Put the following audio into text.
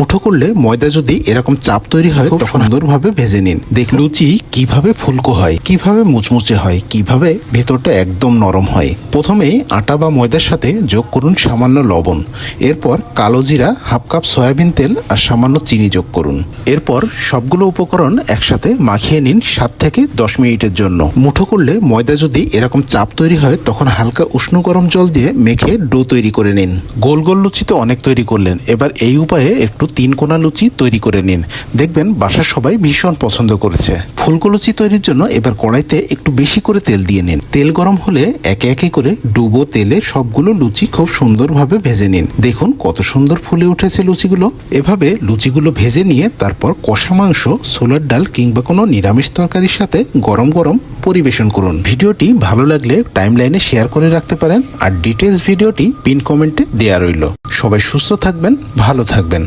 মুঠো করলে ময়দা যদি এরকম চাপ তৈরি হয় তখন সুন্দরভাবে ভেজে নিন। দেখ লুচি কিভাবে ফুলকো হয়, কিভাবে মুচমুচে হয়, কিভাবে ভেতরটা একদম নরম হয়। প্রথমে আটা বা ময়দার সাথে যোগ করুন সামান্য লবণ, এরপর কালো জিরা, হাফ কাপ সয়াবিন তেল আর সামান্য চিনি যোগ করুন। এরপর সবগুলো উপকরণ একসাথে মাখিয়ে নিন 7 থেকে 10 মিনিটের জন্য। মুঠো করলে ময়দা যদি এরকম চাপ তৈরি হয় তখন হালকা উষ্ণ গরম জল দিয়ে মেখে ডো তৈরি করে নিন। গোল গোল লুচি তো অনেক তৈরি করলেন, এবার এই উপায়ে একটু 3 কোনা লুচি তৈরি করে নিন। দেখবেন বাসার সবাই ভীষণ পছন্দ করেছে। ফুলকো লুচি তৈরির জন্য এবার কড়াইতে একটু বেশি করে তেল দিয়ে নিন। তেল গরম হলে একে একে করে ডুবো তেলে সবগুলো লুচি খুব সুন্দরভাবে ভেজে নিন। দেখুন কত সুন্দর ফুলে উঠেছে লুচিগুলো। এভাবে লুচিগুলো ভেজে নিয়ে তারপর কষা মাংস, ছোলার ডাল কিংবা কোনো নিরামিষ তরকারির সাথে গরম গরম পরিবেশন করুন। ভিডিওটি ভালো লাগলে টাইমলাইনে শেয়ার করে রাখতে পারেন, আর ডিটেলস ভিডিওটি পিন কমেন্টে দেয়া রইল। সবাই সুস্থ থাকবেন, ভালো থাকবেন।